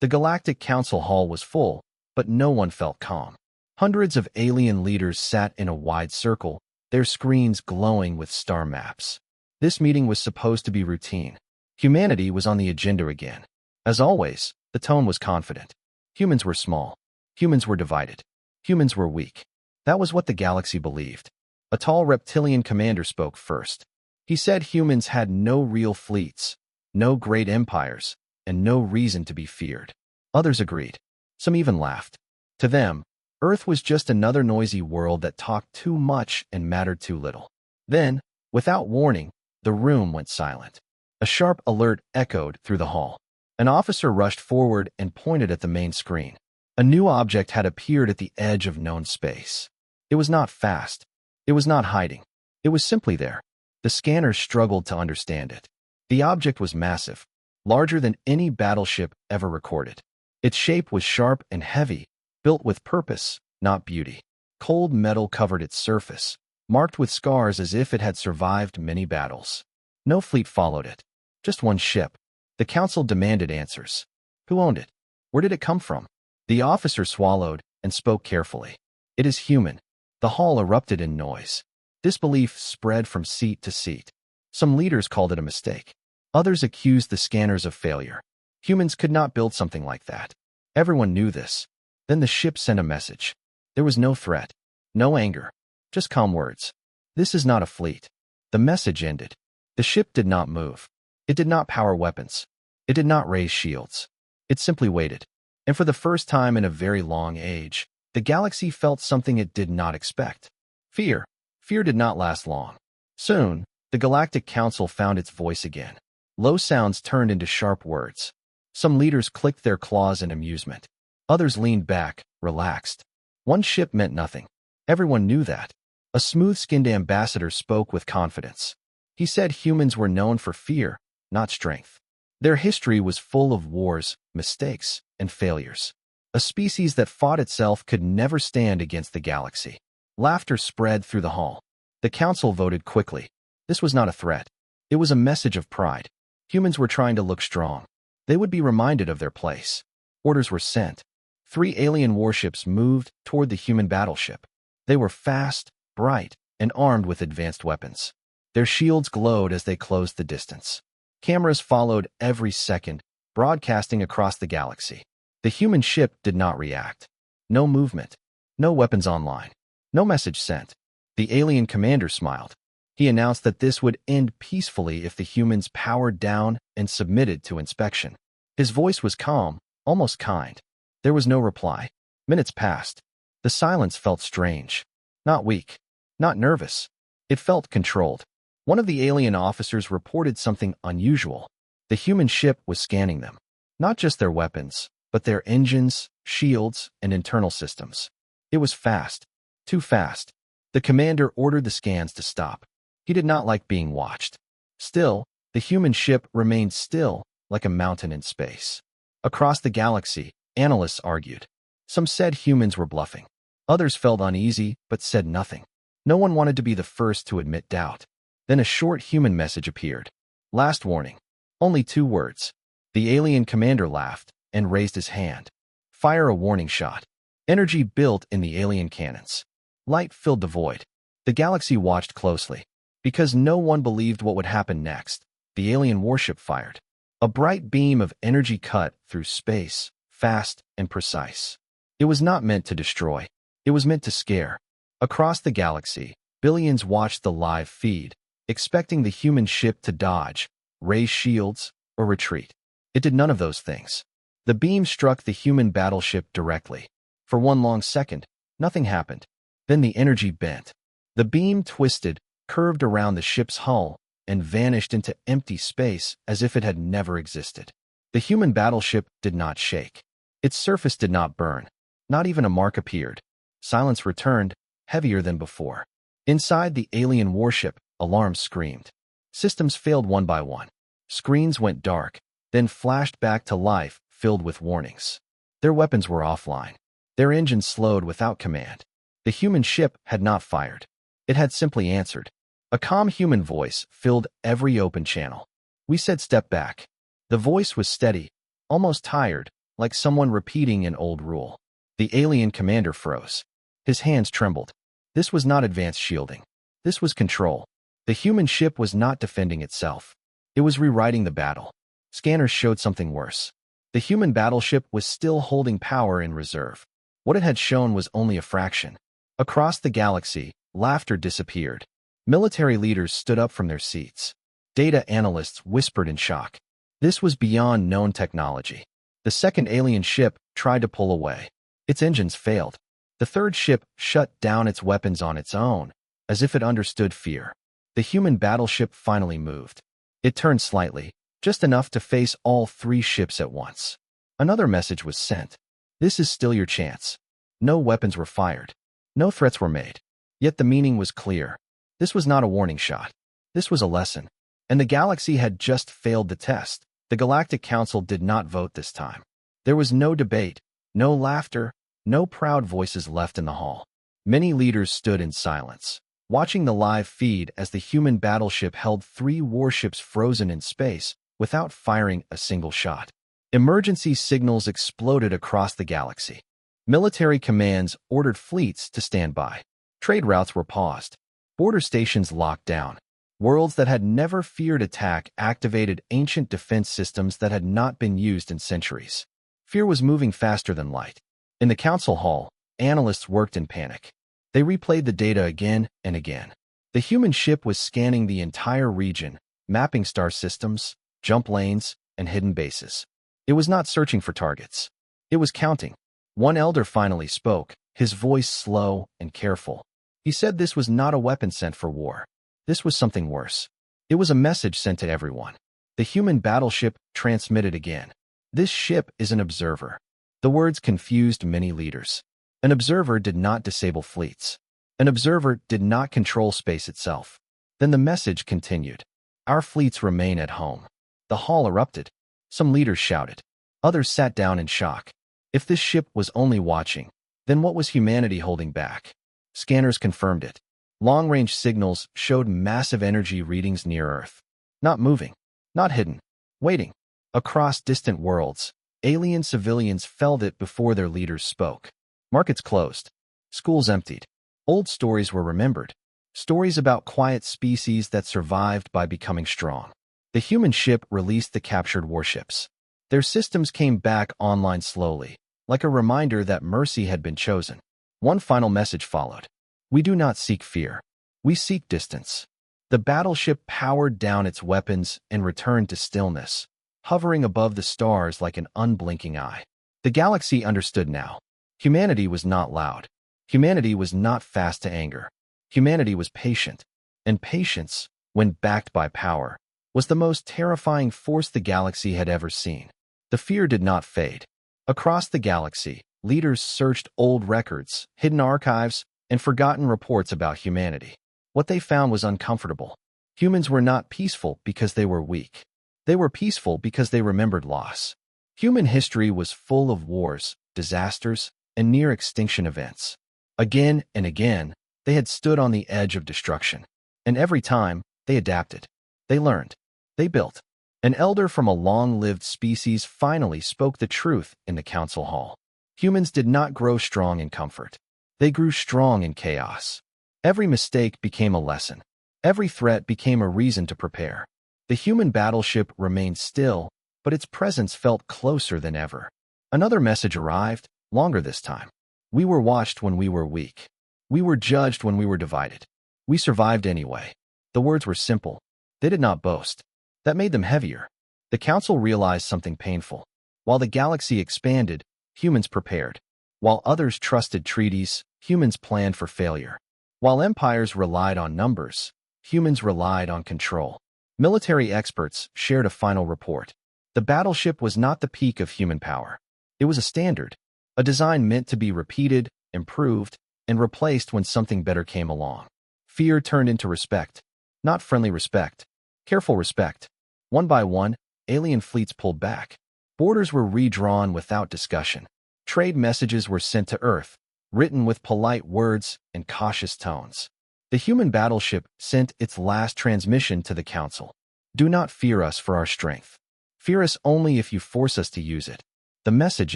The Galactic Council Hall was full, but no one felt calm. Hundreds of alien leaders sat in a wide circle, their screens glowing with star maps. This meeting was supposed to be routine. Humanity was on the agenda again. As always, the tone was confident. Humans were small. Humans were divided. Humans were weak. That was what the galaxy believed. A tall reptilian commander spoke first. He said humans had no real fleets, no great empires, and no reason to be feared. Others agreed. Some even laughed. To them, Earth was just another noisy world that talked too much and mattered too little. Then, without warning, the room went silent. A sharp alert echoed through the hall. An officer rushed forward and pointed at the main screen. A new object had appeared at the edge of known space. It was not fast. It was not hiding. It was simply there. The scanners struggled to understand it. The object was massive, larger than any battleship ever recorded. Its shape was sharp and heavy, built with purpose, not beauty. Cold metal covered its surface, marked with scars as if it had survived many battles. No fleet followed it. Just one ship. The council demanded answers. Who owned it? Where did it come from? The officer swallowed and spoke carefully. It is human. The hall erupted in noise. Disbelief spread from seat to seat. Some leaders called it a mistake. Others accused the scanners of failure. Humans could not build something like that. Everyone knew this. Then the ship sent a message. There was no threat, no anger, just calm words. This is not a fleet. The message ended. The ship did not move. It did not power weapons. It did not raise shields. It simply waited. And for the first time in a very long age, the galaxy felt something it did not expect. Fear. Fear did not last long. Soon, the Galactic Council found its voice again. Low sounds turned into sharp words. Some leaders clicked their claws in amusement. Others leaned back, relaxed. One ship meant nothing. Everyone knew that. A smooth-skinned ambassador spoke with confidence. He said humans were known for fear, not strength. Their history was full of wars, mistakes, and failures. A species that fought itself could never stand against the galaxy. Laughter spread through the hall. The council voted quickly. This was not a threat. It was a message of pride. Humans were trying to look strong. They would be reminded of their place. Orders were sent. 3 alien warships moved toward the human battleship. They were fast, bright, and armed with advanced weapons. Their shields glowed as they closed the distance. Cameras followed every second, broadcasting across the galaxy. The human ship did not react. No movement. No weapons online. No message sent. The alien commander smiled. He announced that this would end peacefully if the humans powered down and submitted to inspection. His voice was calm, almost kind. There was no reply. Minutes passed. The silence felt strange. Not weak. Not nervous. It felt controlled. One of the alien officers reported something unusual. The human ship was scanning them. Not just their weapons, but their engines, shields, and internal systems. It was fast. Too fast. The commander ordered the scans to stop. He did not like being watched. Still, the human ship remained still, like a mountain in space. Across the galaxy, analysts argued. Some said humans were bluffing. Others felt uneasy, but said nothing. No one wanted to be the first to admit doubt. Then a short human message appeared. Last warning. Only 2 words. The alien commander laughed and raised his hand. Fire a warning shot. Energy built in the alien cannons. Light filled the void. The galaxy watched closely. Because no one believed what would happen next, the alien warship fired. A bright beam of energy cut through space, fast and precise. It was not meant to destroy. It was meant to scare. Across the galaxy, billions watched the live feed, expecting the human ship to dodge, raise shields, or retreat. It did none of those things. The beam struck the human battleship directly. For one long second, nothing happened. Then the energy bent. The beam twisted, curved around the ship's hull, and vanished into empty space as if it had never existed. The human battleship did not shake. Its surface did not burn. Not even a mark appeared. Silence returned, heavier than before. Inside the alien warship, alarms screamed. Systems failed one by one. Screens went dark, then flashed back to life, filled with warnings. Their weapons were offline. Their engines slowed without command. The human ship had not fired. It had simply answered. A calm human voice filled every open channel. We said step back. The voice was steady, almost tired, like someone repeating an old rule. The alien commander froze. His hands trembled. This was not advanced shielding. This was control. The human ship was not defending itself. It was rewriting the battle. Scanners showed something worse. The human battleship was still holding power in reserve. What it had shown was only a fraction. Across the galaxy, laughter disappeared. Military leaders stood up from their seats. Data analysts whispered in shock. This was beyond known technology. The second alien ship tried to pull away. Its engines failed. The third ship shut down its weapons on its own, as if it understood fear. The human battleship finally moved. It turned slightly, just enough to face all three ships at once. Another message was sent. This is still your chance. No weapons were fired. No threats were made. Yet the meaning was clear. This was not a warning shot. This was a lesson. And the galaxy had just failed the test. The Galactic Council did not vote this time. There was no debate, no laughter, no proud voices left in the hall. Many leaders stood in silence, watching the live feed as the human battleship held three warships frozen in space without firing a single shot. Emergency signals exploded across the galaxy. Military commands ordered fleets to stand by. Trade routes were paused. Border stations locked down. Worlds that had never feared attack activated ancient defense systems that had not been used in centuries. Fear was moving faster than light. In the council hall, analysts worked in panic. They replayed the data again and again. The human ship was scanning the entire region, mapping star systems, jump lanes, and hidden bases. It was not searching for targets. It was counting. One elder finally spoke, his voice slow and careful. He said this was not a weapon sent for war. This was something worse. It was a message sent to everyone. The human battleship transmitted again. This ship is an observer. The words confused many leaders. An observer did not disable fleets. An observer did not control space itself. Then the message continued. Our fleets remain at home. The hall erupted. Some leaders shouted. Others sat down in shock. If this ship was only watching, then what was humanity holding back? Scanners confirmed it. Long-range signals showed massive energy readings near Earth. Not moving. Not hidden. Waiting. Across distant worlds, alien civilians felt it before their leaders spoke. Markets closed. Schools emptied. Old stories were remembered. Stories about quiet species that survived by becoming strong. The human ship released the captured warships. Their systems came back online slowly, like a reminder that mercy had been chosen. One final message followed. We do not seek fear. We seek distance. The battleship powered down its weapons and returned to stillness, hovering above the stars like an unblinking eye. The galaxy understood now. Humanity was not loud. Humanity was not fast to anger. Humanity was patient. And patience, when backed by power, was the most terrifying force the galaxy had ever seen. The fear did not fade. Across the galaxy, leaders searched old records, hidden archives, and forgotten reports about humanity. What they found was uncomfortable. Humans were not peaceful because they were weak. They were peaceful because they remembered loss. Human history was full of wars, disasters, and near-extinction events. Again and again, they had stood on the edge of destruction. And every time, they adapted. They learned. They built. An elder from a long-lived species finally spoke the truth in the council hall. Humans did not grow strong in comfort. They grew strong in chaos. Every mistake became a lesson. Every threat became a reason to prepare. The human battleship remained still, but its presence felt closer than ever. Another message arrived, longer this time. We were watched when we were weak. We were judged when we were divided. We survived anyway. The words were simple. They did not boast. That made them heavier. The council realized something painful. While the galaxy expanded, humans prepared. While others trusted treaties, humans planned for failure. While empires relied on numbers, humans relied on control. Military experts shared a final report. The battleship was not the peak of human power. It was a standard, a design meant to be repeated, improved, and replaced when something better came along. Fear turned into respect. Not friendly respect. Careful respect. One by one, alien fleets pulled back. Borders were redrawn without discussion. Trade messages were sent to Earth, written with polite words and cautious tones. The human battleship sent its last transmission to the council. Do not fear us for our strength. Fear us only if you force us to use it. The message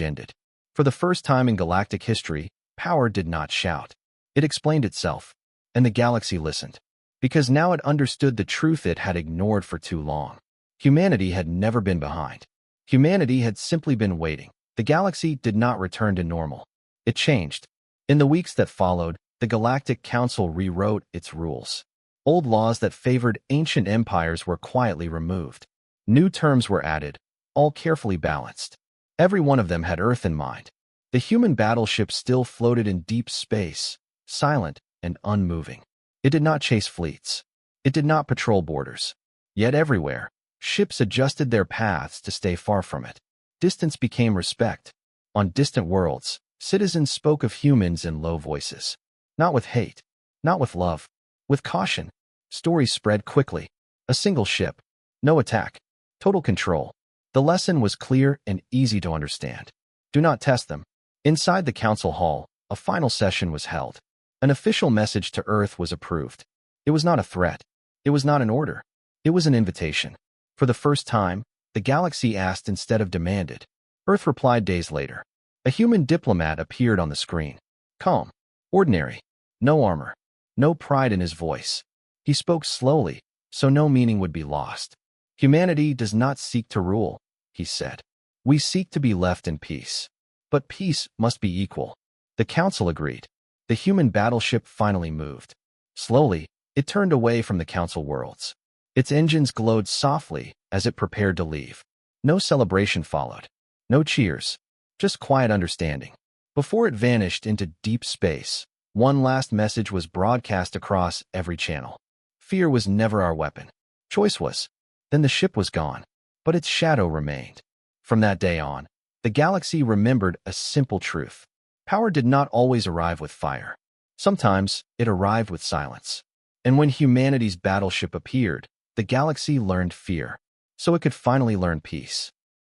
ended. For the first time in galactic history, power did not shout. It explained itself, and the galaxy listened, because now it understood the truth it had ignored for too long. Humanity had never been behind. Humanity had simply been waiting. The galaxy did not return to normal. It changed. In the weeks that followed, the Galactic Council rewrote its rules. Old laws that favored ancient empires were quietly removed. New terms were added, all carefully balanced. Every one of them had Earth in mind. The human battleship still floated in deep space, silent and unmoving. It did not chase fleets. It did not patrol borders. Yet everywhere, ships adjusted their paths to stay far from it. Distance became respect. On distant worlds, citizens spoke of humans in low voices. Not with hate, not with love, with caution. Stories spread quickly. A single ship. No attack. Total control. The lesson was clear and easy to understand. Do not test them. Inside the council hall, a final session was held. An official message to Earth was approved. It was not a threat. It was not an order. It was an invitation. For the first time, the galaxy asked instead of demanded. Earth replied days later. A human diplomat appeared on the screen. Calm. Ordinary. No armor. No pride in his voice. He spoke slowly, so no meaning would be lost. Humanity does not seek to rule, he said. We seek to be left in peace. But peace must be equal. The council agreed. The human battleship finally moved. Slowly, it turned away from the council worlds. Its engines glowed softly as it prepared to leave. No celebration followed. No cheers. Just quiet understanding. Before it vanished into deep space, one last message was broadcast across every channel. Fear was never our weapon. Choice was. Then the ship was gone, but its shadow remained. From that day on, the galaxy remembered a simple truth. Power did not always arrive with fire. Sometimes it arrived with silence. And when humanity's battleship appeared, the galaxy learned fear, so it could finally learn peace.